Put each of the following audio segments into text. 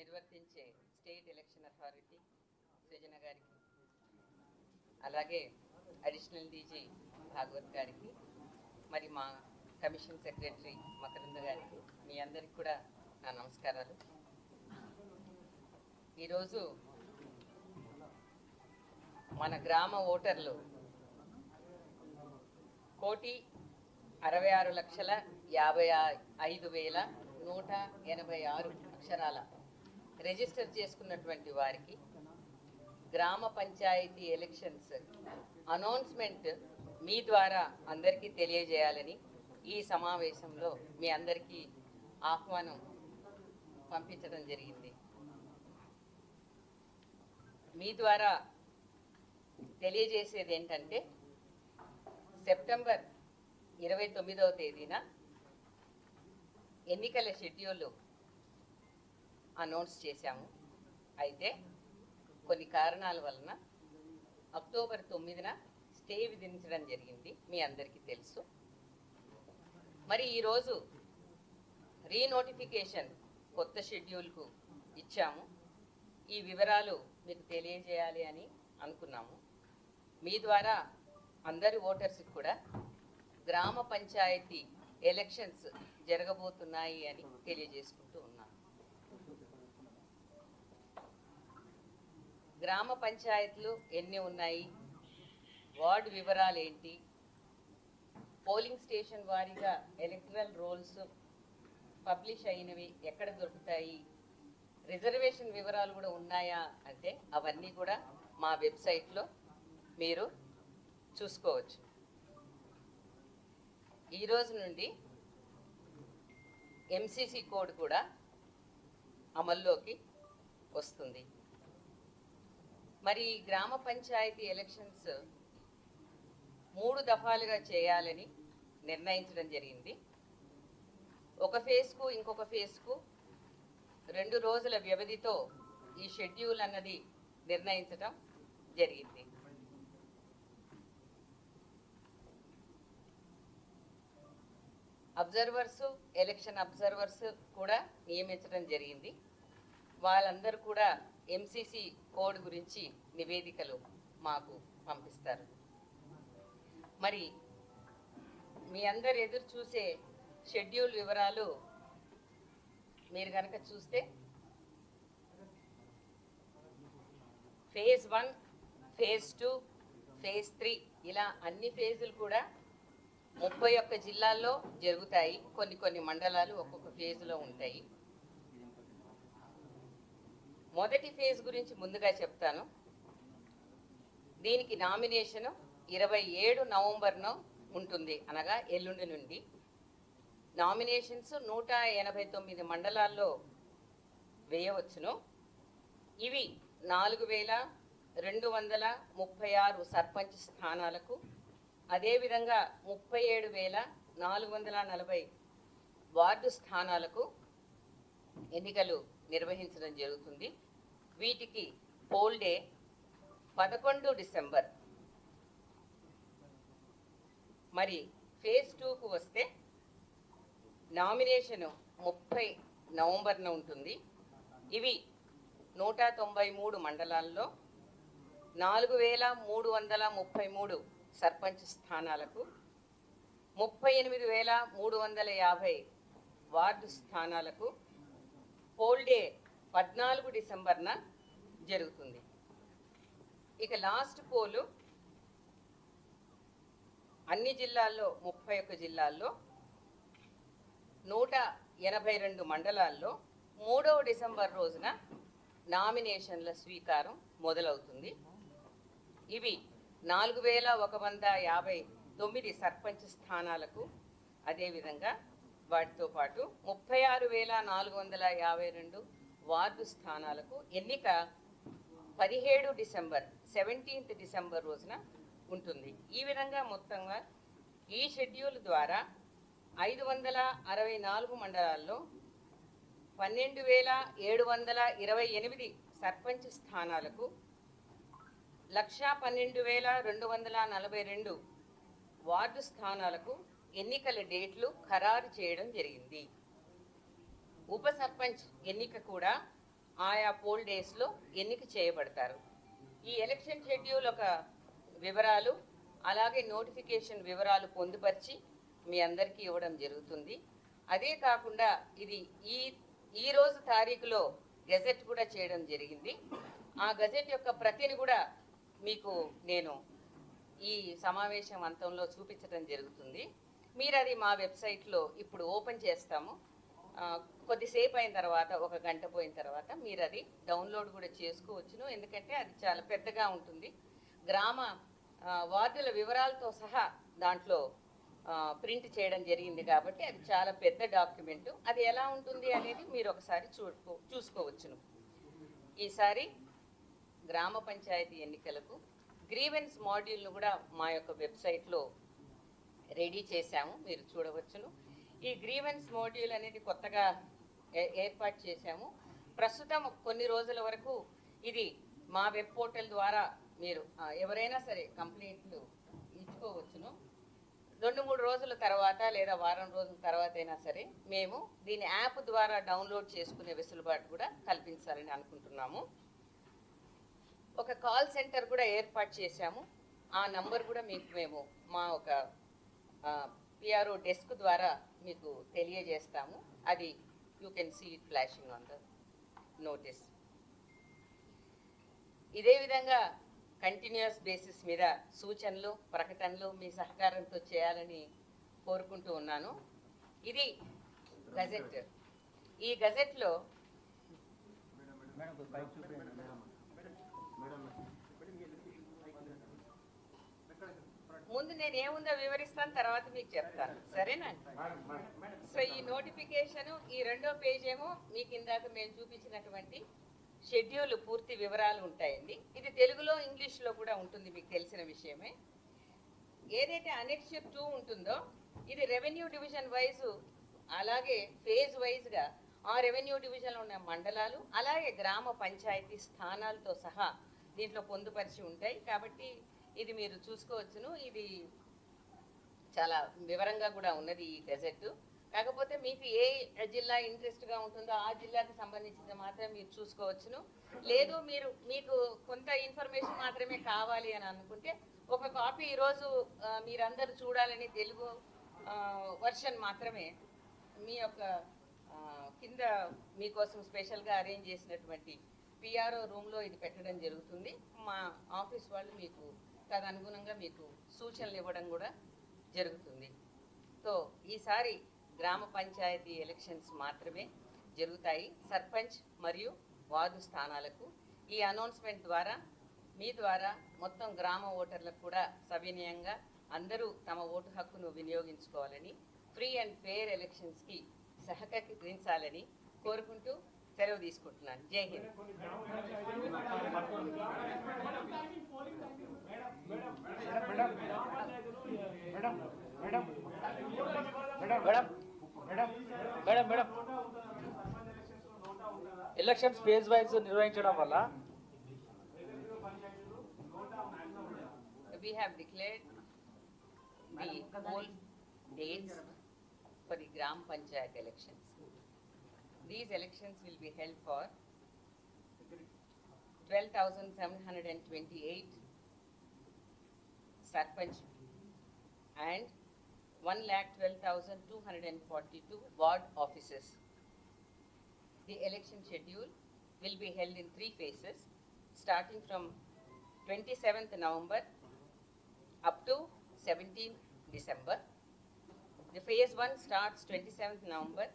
నిర్వర్తించే state election authority సృజన గారికి, అలాగే additional DG Bhagwat గారికి, మరి మా కమిషన్ సెక్రటరీ మకరంద గారికి, మీ అందరికి కూడా నా నమస్కారాలు. ఈరోజు మన గ్రామ ఓటర్లు 1,66,55,186 అక్షరాల రిజిస్టర్ చేసుకున్నటువంటి వారికి గ్రామ పంచాయతీ ఎలక్షన్స్ అనౌన్స్మెంట్ మీ ద్వారా అందరికీ తెలియజేయాలని ఈ సమావేశంలో మీ అందరికీ ఆహ్వానం పంపించడం జరిగింది. మీ ద్వారా తెలియజేసేది ఏంటంటే, సెప్టెంబర్ 29వ తేదీన ఎన్నికల షెడ్యూల్ అనౌన్స్ చేశాము. అయితే కొన్ని కారణాల వలన అక్టోబర్ 9న స్టే విధించడం జరిగింది, మీ అందరికీ తెలుసు. మరి ఈరోజు రీనోటిఫికేషన్ కొత్త షెడ్యూల్కు ఇచ్చాము. ఈ వివరాలు మీకు తెలియజేయాలి అని అనుకున్నాము. మీ ద్వారా అందరి ఓటర్స్కి కూడా గ్రామ పంచాయతీ ఎలక్షన్స్ జరగబోతున్నాయి అని తెలియజేసుకుంటూ ఉన్నాను. గ్రామ పంచాయతీలు ఎన్ని ఉన్నాయి, వార్డు వివరాలు ఏంటి, పోలింగ్ స్టేషన్ వారీగా ఎలక్టరల్ రోల్స్ పబ్లిష్ అయినవి ఎక్కడ దొరుకుతాయి, రిజర్వేషన్ వివరాలు కూడా ఉన్నాయా అంటే అవన్నీ కూడా మా వెబ్సైట్లో మీరు చూసుకోవచ్చు. ఈరోజు నుండి ఎంసీసీ కోడ్ కూడా అమల్లోకి వస్తుంది. మరి గ్రామ పంచాయతీ ఎలక్షన్స్ 3 దఫాలుగా చేయాలని నిర్ణయించడం జరిగింది. ఒక ఫేజ్కు ఇంకొక ఫేజ్కు 2 రోజుల వ్యవధితో ఈ షెడ్యూల్ అన్నది నిర్ణయించడం జరిగింది. అబ్జర్వర్స్, ఎలక్షన్ అబ్జర్వర్స్ కూడా నియమించడం జరిగింది. వాళ్ళందరూ కూడా ఎంసీసీ కోడ్ గురించి నివేదికలు మాకు పంపిస్తారు. మరి మీ అందరు ఎదురు చూసే షెడ్యూల్ వివరాలు మీరు కనుక చూస్తే, ఫేజ్ 1, ఫేజ్ 2, ఫేజ్ 3 ఇలా అన్ని ఫేజులు కూడా 31 జిల్లాల్లో జరుగుతాయి. కొన్ని మండలాలు ఒక్కొక్క ఫేజ్లో ఉంటాయి. మొదటి ఫేజ్ గురించి ముందుగా చెప్తాను. దీనికి నామినేషను 27 నవంబర్ను ఉంటుంది, అనగా ఎల్లుండి నుండి. నామినేషన్స్ 189 మండలాల్లో వేయవచ్చును. ఇవి 4,236 సర్పంచ్ స్థానాలకు, అదేవిధంగా 37,440 వార్డు స్థానాలకు ఎన్నికలు నిర్వహించడం జరుగుతుంది. వీటికి పోల్ డే 11 డిసెంబర్. మరి ఫేజ్ 2కు వస్తే నామినేషను 30 నవంబర్న ఉంటుంది. ఇవి 193 మండలాల్లో 4,333 సర్పంచ్ స్థానాలకు, 38,350 వార్డు స్థానాలకు పోల్ డే 14 డిసెంబర్న జరుగుతుంది. ఇక లాస్ట్ పోలు అన్ని జిల్లాల్లో 31 జిల్లాల్లో 182 మండలాల్లో 3వ డిసెంబర్ రోజున నామినేషన్ల స్వీకారం మొదలవుతుంది. ఇవి 4,159 సర్పంచ్ స్థానాలకు, అదేవిధంగా వాటితో పాటు 36,452 వార్డు స్థానాలకు ఎన్నిక 17 డిసెంబర్ 17th డిసెంబర్ రోజున ఉంటుంది. ఈ విధంగా మొత్తంగా ఈ షెడ్యూల్ ద్వారా 564 మండలాల్లో 12,728 సర్పంచ్ స్థానాలకు, 1,12,242 వార్డు స్థానాలకు ఎన్నికల డేట్లు ఖరారు చేయడం జరిగింది. ఉప సర్పంచ్ ఎన్నిక కూడా ఆయా పోల్ డేస్లో ఎన్నిక చేయబడతారు. ఈ ఎలక్షన్ షెడ్యూల్ ఒక వివరాలు అలాగే నోటిఫికేషన్ వివరాలు పొందుపరిచి మీ అందరికీ ఇవ్వడం జరుగుతుంది. అదే కాకుండా ఇది ఈ రోజు తారీఖులో గెజెట్ కూడా చేయడం జరిగింది. ఆ గెజెట్ యొక్క ప్రతిని కూడా మీకు నేను ఈ సమావేశం అంతంలో చూపించడం జరుగుతుంది. మీరు అది మా వెబ్సైట్లో ఇప్పుడు ఓపెన్ చేస్తాము. కొద్దిసేపు అయిన తర్వాత, ఒక గంట పోయిన తర్వాత మీరు అది డౌన్లోడ్ కూడా చేసుకోవచ్చును. ఎందుకంటే అది చాలా పెద్దగా ఉంటుంది. గ్రామ వార్డుల వివరాలతో సహా దాంట్లో ప్రింట్ చేయడం జరిగింది కాబట్టి అది చాలా పెద్ద డాక్యుమెంటు. అది ఎలా ఉంటుంది అనేది మీరు ఒకసారి చూసుకోవచ్చును. ఈసారి గ్రామ పంచాయతీ ఎన్నికలకు గ్రీవెన్స్ మాడ్యూల్ను కూడా మా యొక్క వెబ్సైట్లో రెడీ చేశాము, మీరు చూడవచ్చును. ఈ గ్రీవెన్స్ మాడ్యూల్ అనేది కొత్తగా ఏర్పాటు చేశాము. ప్రస్తుతం కొన్ని రోజుల వరకు ఇది మా వెబ్ పోర్టల్ ద్వారా మీరు ఎవరైనా సరే కంప్లైంట్లు ఇచ్చుకోవచ్చును. 2-3 రోజుల తర్వాత లేదా వారం రోజుల తర్వాత అయినా సరే మేము దీని యాప్ ద్వారా డౌన్లోడ్ చేసుకునే వెసులుబాటు కూడా కల్పించాలని అనుకుంటున్నాము. ఒక కాల్ సెంటర్ కూడా ఏర్పాటు చేశాము. ఆ నంబర్ కూడా మీకు మేము మా ఒక పిఆర్ఓ డెస్క్ ద్వారా మీకు తెలియజేస్తాము. అది you can see it flashing on the notice. ఇదే విధంగా కంటిన్యూస్ బేసిస్ మీద సూచనలు, ప్రకటనలు మీ సహకారంతో చేయాలని కోరుకుంటూ ఉన్నాను. ఇది గజెట్. ఈ గజెట్లో ముందు నేను ఏముందో వివరిస్తాను, తర్వాత మీకు చెప్తాను, సరేనా? సో ఈ నోటిఫికేషన్, ఈ రెండో పేజ్ ఏమో మీకు ఇందాక మేము చూపించినటువంటి షెడ్యూల్ పూర్తి వివరాలు ఉంటాయండి. ఇది తెలుగులో ఇంగ్లీష్లో కూడా ఉంటుంది, మీకు తెలిసిన విషయమే. ఏదైతే అనెక్చర్ 2 ఉంటుందో ఇది రెవెన్యూ డివిజన్ వైజ్, అలాగే ఫేజ్ వైజ్గా ఆ రెవెన్యూ డివిజన్లో ఉన్న మండలాలు అలాగే గ్రామ పంచాయతీ స్థానాలతో సహా దీంట్లో పొందుపరిచి ఉంటాయి. కాబట్టి ఇది మీరు చూసుకోవచ్చును. ఇది చాలా వివరంగా కూడా ఉన్నది ఈ గెజెట్. కాకపోతే మీకు ఏ జిల్లా ఇంట్రెస్ట్గా ఉంటుందో ఆ జిల్లాకు సంబంధించిన మాత్రం మీరు చూసుకోవచ్చును. లేదు మీకు కొంత ఇన్ఫర్మేషన్ మాత్రమే కావాలి అని అనుకుంటే ఒక కాపీ ఈరోజు మీరందరూ చూడాలని తెలుగు వర్షన్ మాత్రమే మీ యొక్క కింద మీకోసం స్పెషల్గా అరేంజ్ చేసినటువంటి పిఆర్ఓ రూమ్లో ఇది పెట్టడం జరుగుతుంది. మా ఆఫీస్ వాళ్ళు మీకు తదనుగుణంగా మీకు సూచనలు ఇవ్వడం కూడా జరుగుతుంది. సో ఈసారి గ్రామ పంచాయతీ ఎలక్షన్స్ మాత్రమే జరుగుతాయి, సర్పంచ్ మరియు వార్డు స్థానాలకు. ఈ అనౌన్స్మెంట్ ద్వారా మీ ద్వారా మొత్తం గ్రామ ఓటర్లకు కూడా సవినయంగా అందరూ తమ ఓటు హక్కును వినియోగించుకోవాలని, ఫ్రీ అండ్ ఫెయిర్ ఎలక్షన్స్కి సహకరించాలని కోరుకుంటూ సెలవు తీసుకుంటున్నాను. జై Hind. Madam elections phase wise నిర్వహించడం వల్ల we have declared the poll dates for the Gram Panchayat elections. These elections will be held for 12,728 Sarpanch and 1,12,242 ward offices. The election schedule will be held in 3 phases, starting from 27th November up to 17th December. The phase 1 starts 27th November.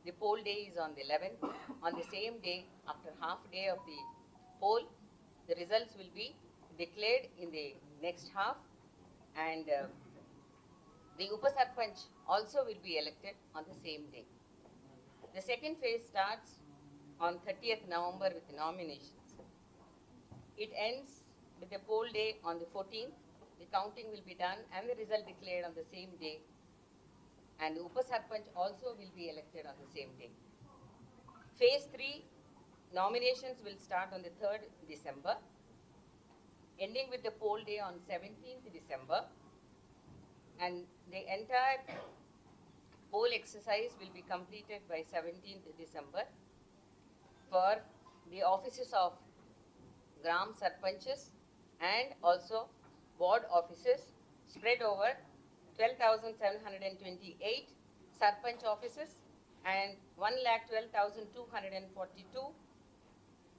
The poll day is on the 11th. On the same day, after half day of the poll, the results will be declared in the next half, and the Upa Sarpanch also will be elected on the same day. The second phase starts on 30th November with nominations. It ends with the poll day on the 14th. The counting will be done and the result declared on the same day. And Upa Sarpanch also will be elected on the same day. Phase 3 nominations will start on the 3rd December, ending with the poll day on 17th December. And the entire poll exercise will be completed by 17th December for the offices of Gram Sarpanches and also ward offices spread over 12,728 Sarpanch offices and 1,12,242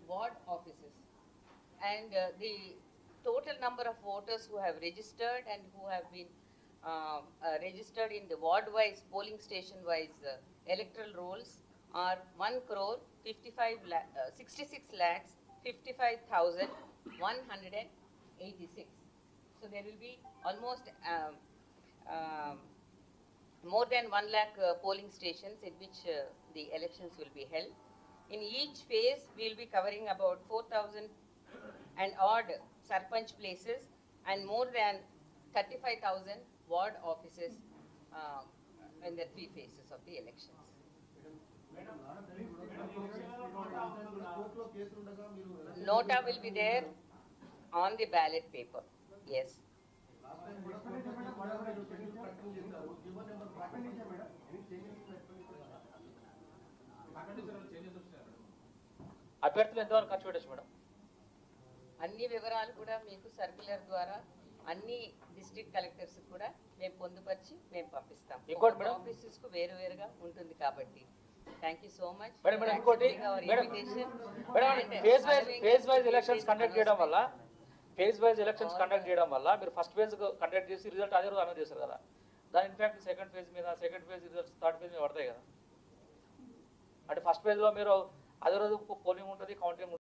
ward offices. And the total number of voters who have registered and who have been registered in the ward-wise, polling station-wise electoral rolls are 1,66,55,186. So there will be almost more than 1 lakh polling stations in which the elections will be held. In each phase, we will be covering about 4,000 and odd Sarpanch places and more than 35,000 ward offices in the 3 phases of the elections. Nota will be there on the ballot paper. Yes. అభ్యర్థులు ఎంతవరకు ఖర్చు పెట్టచ్చు madam? అన్ని వివరాలు కూడా మీకు circular ద్వారా అన్ని డిస్ట్రిక్ట్ కలెక్టర్స్ కూడా మేము పొందుపరిచి మేము పంపిస్తాం. ఇంకోటి మేడం, ఆఫీసెస్ కు వేరుగా ఉంటుంది కాబట్టి. Thank you so much madam. Madam ఇంకోటి madam, phase wise elections conduct చేయడం వల్ల మీరు ఫస్ట్ ఫేజ్ కండక్ట్ చేసి రిజల్ట్ అదే రోజు అనౌన్స్ చేస్తారు కదా, దాని impact second phase results third phase మీద పడతాయి కదా. అంటే ఫస్ట్ ఫేజ్ లో మీరు అదే రోజు పోలింగ్ ఉంటుంది, కౌంటింగ్